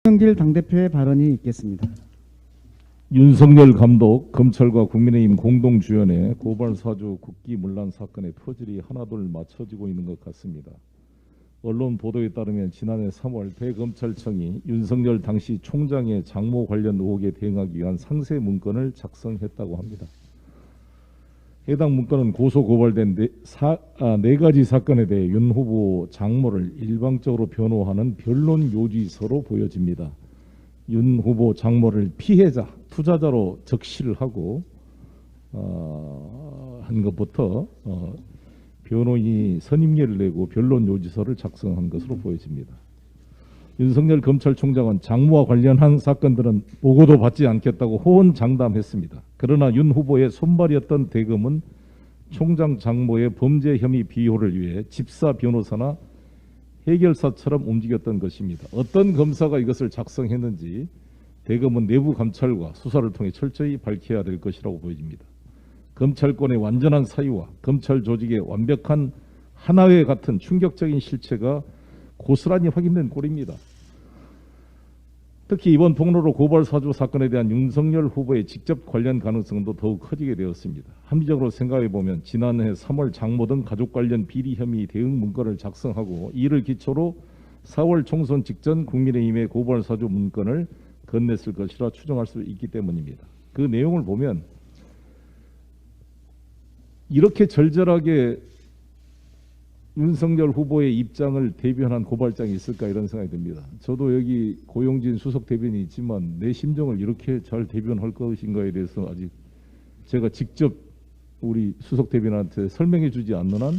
윤석열 당대표의 발언이 있겠습니다. 윤석열 감독, 검찰과 국민의힘 공동 주연의 고발 사주 국기문란 사건의 퍼즐이 하나둘 맞춰지고 있는 것 같습니다. 언론 보도에 따르면 지난해 3월 대검찰청이 윤석열 당시 총장의 장모 관련 의혹에 대응하기 위한 상세 문건을 작성했다고 합니다. 해당 문건은 고소 고발된 네 가지 사건에 대해 윤 후보 장모를 일방적으로 변호하는 변론 요지서로 보여집니다. 윤 후보 장모를 피해자, 투자자로 적시를 하고 한 것부터 변호인이 선임례를 내고 변론 요지서를 작성한 것으로 보여집니다. 윤석열 검찰총장은 장모와 관련한 사건들은 보고도 받지 않겠다고 호언장담했습니다. 그러나 윤 후보의 손발이었던 대검은 총장 장모의 범죄 혐의 비호를 위해 집사 변호사나 해결사처럼 움직였던 것입니다. 어떤 검사가 이것을 작성했는지 대검은 내부 감찰과 수사를 통해 철저히 밝혀야 될 것이라고 보여집니다. 검찰권의 완전한 사유와 검찰 조직의 완벽한 하나회 같은 충격적인 실체가 고스란히 확인된 꼴입니다. 특히 이번 폭로로 고발 사주 사건에 대한 윤석열 후보의 직접 관련 가능성도 더욱 커지게 되었습니다. 합리적으로 생각해 보면 지난해 3월 장모 등 가족 관련 비리 혐의 대응 문건을 작성하고 이를 기초로 4월 총선 직전 국민의힘의 고발 사주 문건을 건넸을 것이라 추정할 수 있기 때문입니다. 그 내용을 보면 이렇게 절절하게 윤석열 후보의 입장을 대변한 고발장이 있을까 이런 생각이 듭니다. 저도 여기 고용진 수석 대변인이 있지만 내 심정을 이렇게 잘 대변할 것인가에 대해서 아직 제가 직접 우리 수석 대변인한테 설명해 주지 않는 한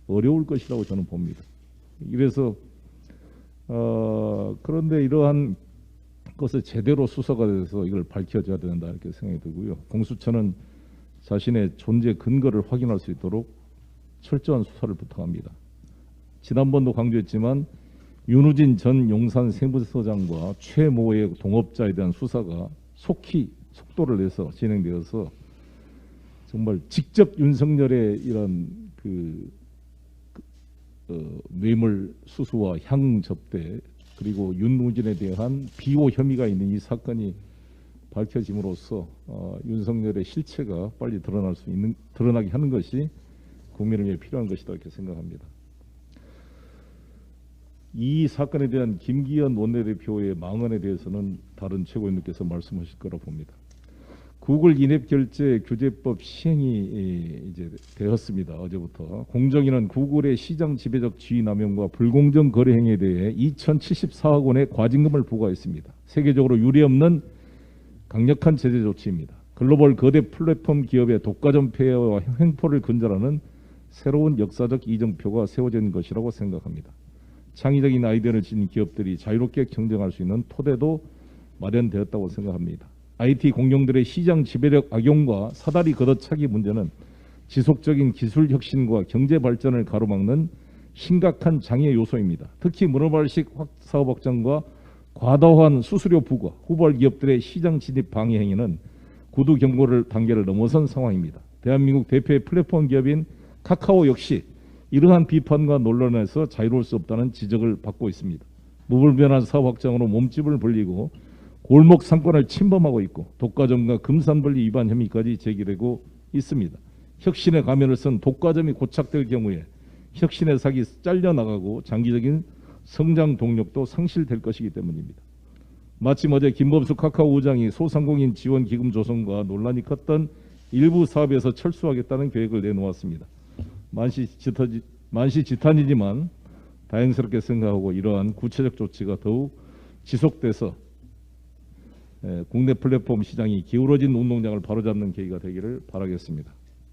어려울 것이라고 저는 봅니다. 그래서 그런데 이러한 것을 제대로 수사가 돼서 이걸 밝혀져야 된다 이렇게 생각이 들고요. 공수처는 자신의 존재 근거를 확인할 수 있도록 철저한 수사를 부탁합니다. 지난번도 강조했지만 윤우진 전 용산 세무서장과 최모의 동업자에 대한 수사가 속히 속도를 내서 진행되어서 정말 직접 윤석열의 이런 뇌물 수수와 향 접대 그리고 윤우진에 대한 비호 혐의가 있는 이 사건이 밝혀짐으로써 윤석열의 실체가 빨리 드러나게 하는 것이 국민을 위해 필요한 것이다 이렇게 생각합니다. 이 사건에 대한 김기현 원내대표의 망언에 대해서는 다른 최고위원님께서 말씀하실 거라 봅니다. 구글 인앱 결제 규제법 시행이 이제 되었습니다. 어제부터 공정위는 구글의 시장 지배적 지위 남용과 불공정 거래 행위에 대해 2,074억 원의 과징금을 부과했습니다. 세계적으로 유례없는 강력한 제재 조치입니다. 글로벌 거대 플랫폼 기업의 독과점 폐해와 횡포를 근절하는 새로운 역사적 이정표가 세워진 것이라고 생각합니다. 창의적인 아이디어를 지닌 기업들이 자유롭게 경쟁할 수 있는 토대도 마련되었다고 생각합니다. IT 공룡들의 시장 지배력 악용과 사다리 걷어차기 문제는 지속적인 기술 혁신과 경제 발전을 가로막는 심각한 장애 요소입니다. 특히 문어발식 사업 확장과 과다한 수수료 부과, 후발 기업들의 시장 진입 방해 행위는 구두 경고를 단계를 넘어선 상황입니다. 대한민국 대표의 플랫폼 기업인 카카오 역시 이러한 비판과 논란에서 자유로울 수 없다는 지적을 받고 있습니다. 무분별한 사업 확장으로 몸집을 벌리고 골목 상권을 침범하고 있고 독과점과 금산분리 위반 혐의까지 제기되고 있습니다. 혁신의 가면을 쓴 독과점이 고착될 경우에 혁신의 sak이 잘려나가고 장기적인 성장 동력도 상실될 것이기 때문입니다. 마침 어제 김범수 카카오 의장이 소상공인 지원 기금 조성과 논란이 컸던 일부 사업에서 철수하겠다는 계획을 내놓았습니다. 만시지탄이지만 다행스럽게 생각하고 이러한 구체적 조치가 더욱 지속돼서 국내 플랫폼 시장이 기울어진 운동장을 바로잡는 계기가 되기를 바라겠습니다.